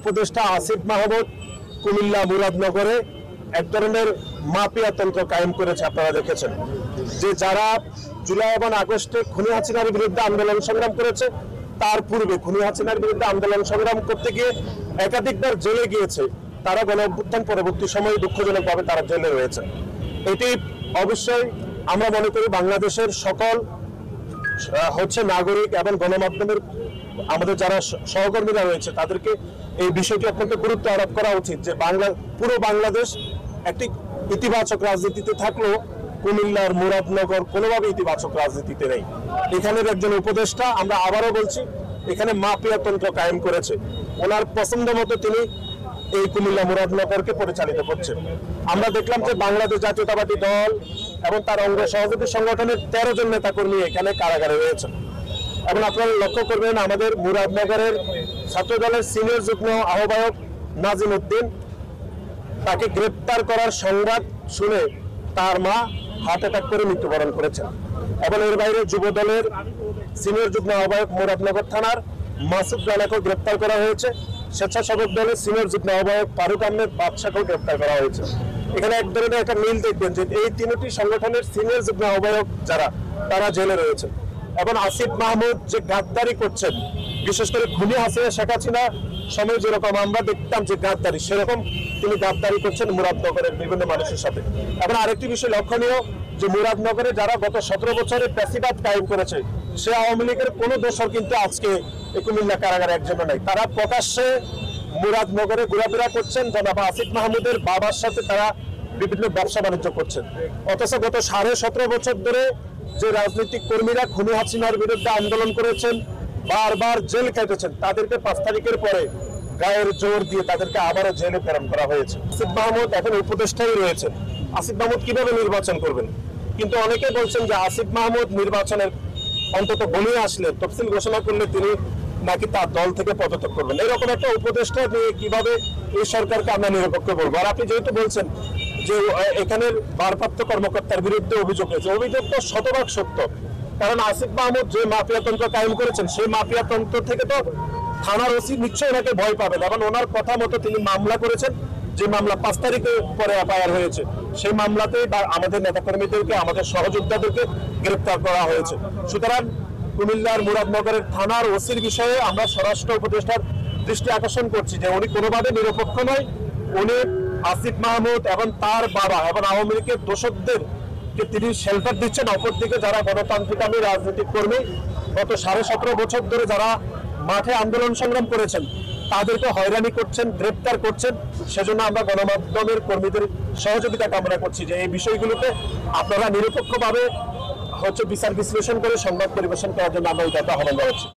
উপদেষ্টা আসিফ মাহমুদ কুমিল্লা মুরাদনগরে এক ধরনের মাফিয়া তন্ত্র কায়েম করেছে। আপনারা দেখেছেন যে যারা জুলাই এবং আগস্টে খুনি হাসিনার বিরুদ্ধে আন্দোলন সংগ্রাম করেছে, তার পূর্বে খুনি হাসিনার বিরুদ্ধে আন্দোলন সংগ্রাম করতে গিয়ে একাধিকবার জেলে গিয়েছে, তারা গণ অভ্যুত্থান পরবর্তী সময়ে দুঃখজনকভাবে তারা জেলে রয়েছে। এটি অবশ্যই আমরা মনে করি বাংলাদেশের সকল নাগরিক এবং গণমাধ্যমের আমাদের যারা সহকর্মীরা রয়েছে তাদেরকে এই বিষয়টি অত্যন্ত গুরুত্ব আরোপ করা উচিত যে পুরো বাংলাদেশ একটি ইতিবাচক রাজনীতিতে থাকলেও কুমিল্লার মুরাদনগর কোনোভাবে ইতিবাচক রাজনীতিতে নেই। এখানের একজন উপদেষ্টা, আমরা আবারও বলছি, এখানে মাফিয়া তন্ত্র কায়েম করেছে। ওনার পছন্দ মতো তিনি এই কুমিল্লা মুরাদনগরকে পরিচালিত করছেন। আমরা দেখলাম যে বাংলাদেশ জাতীয়তাবাদী দল এবং তার অঙ্গ সহযোগী সংগঠনের 13 জন নেতাকর্মী এখানে কারাগারে রয়েছেন। এবং আপনারা লক্ষ্য করবেন আমাদের মুরাদনগরের ছাত্র দলের সিনিয়র যুগ্ম আহ্বায়ক নাজিম উদ্দিন, তাকে গ্রেপ্তার করার সংবাদ শুনে তার মা হার্ট অ্যাটাক করে মৃত্যুবরণ করেছেন। এবং এর বাইরে যুব দলের সিনিয়র যুগ্ম আহ্বায়ক মুরাদনগর থানার মাসুদ রানাকেও গ্রেপ্তার করা হয়েছে। স্বেচ্ছাসেবক দলের সিনিয়র যুগ্ম আহ্বায়ক ফারুক আহমেদ বাদশাকেও গ্রেপ্তার করা হয়েছে। এখানে এক ধরনের একটা মিল দেখবেন যে এই তিনটি সংগঠনের সিনিয়র যুগ্ম আহ্বায়ক যারা, তারা জেলে রয়েছে। এবং আসিফ মাহমুদ যে গাদ্দারি করছেন, বিশেষ করে খুনি হাসিনা শেখ হাসিনা সময় যেরকম আমরা দেখতাম যে গাদ্দারি, সেরকম তিনি গাদ্দারি করছেন মুরাদনগরের বিভিন্ন মানুষের সাথে। এবং আরেকটি বিষয় লক্ষণীয় যে মুরাদনগরে যারা গত 17 বছরে প্যাসিবাদ কায়েম করেছে, সে আওয়ামী লীগের কোনো দোষর কিন্তু আজকে কুমিল্লা কারাগারে একজনও নাই। তারা প্রকাশ্যে মুরাদনগরে ঘোরাফেরা করছেন, জনাব আসিফ মাহমুদের বাবার সাথে তারা বিভিন্ন ব্যবসা বাণিজ্য করছেন। অথচ গত 17.5 বছর ধরে যে রাজনৈতিক কর্মীরা খুনি হাসিনার বিরুদ্ধে আন্দোলন করেছেন, বারবার জেল কেটেছেন, তাদেরকে 5 তারিখের পরে গায়ের জোর দিয়ে তাদেরকে আবারও জেলে প্রেরণ করা হয়েছে। আসিফ মাহমুদ এখন উপদেষ্টাই রয়েছেন। আসিফ মাহমুদ কিভাবে নির্বাচন করবেন? কিন্তু অনেকে বলছেন যে আসিফ মাহমুদ নির্বাচনের অন্তত বলে আসলে, তফসিল ঘোষণা করলে তিনি নাকি তার দল থেকে পদত্যাগ করবেন। এরকম একটা উপদেষ্টা নিয়ে কিভাবে এই সরকারকে আমরা নিরপেক্ষ বলবো? আর আপনি যেহেতু বলছেন যে এখানের ভারপ্রাপ্ত কর্মকর্তার বিরুদ্ধে অভিযোগ হয়েছে, অভিযোগ তো শতভাগ সত্য। কারণ আসিফ মাহমুদ যে মাফিয়া তন্ত্র কায়েম করেছেন, সেই মাফিয়া তন্ত্র থেকে তো থানার ওসি নিশ্চয়ই ওনাকে ভয় পাবেন। এবং ওনার কথা মতো তিনি মামলা করেছেন, যে মামলা 5 তারিখে পরে এফআইআর হয়েছে, সেই মামলাতে আমাদের নেতাকর্মীদেরকে, আমাদের সহযোদ্ধাদেরকে গ্রেপ্তার করা হয়েছে। সুতরাং কুমিল্লার মুরাদনগরের থানার ওসির বিষয়ে আমরা স্বরাষ্ট্র উপদেষ্টার দৃষ্টি আকর্ষণ করছি যে উনি কোনোভাবে নিরপেক্ষ নয়। উনি আসিফ মাহমুদ এবং তার বাবা এবং আওয়ামী লীগের দোষকদেরকে তিনি শেল্টার দিচ্ছেন। অপরদিকে যারা গণতান্ত্রিকামী রাজনৈতিক কর্মী গত 17.5 বছর ধরে যারা মাঠে আন্দোলন সংগ্রাম করেছেন, তাদেরকে হয়রানি করছেন, গ্রেপ্তার করছেন। সেজন্য আমরা গণমাধ্যমের কর্মীদের সহযোগিতা কামনা করছি যে এই বিষয়গুলোতে আপনারা নিরপেক্ষভাবে বিচার বিশ্লেষণ করে সংবাদ পরিবেশন করার জন্য আমরা এই কথা আহ্বান জানাচ্ছি।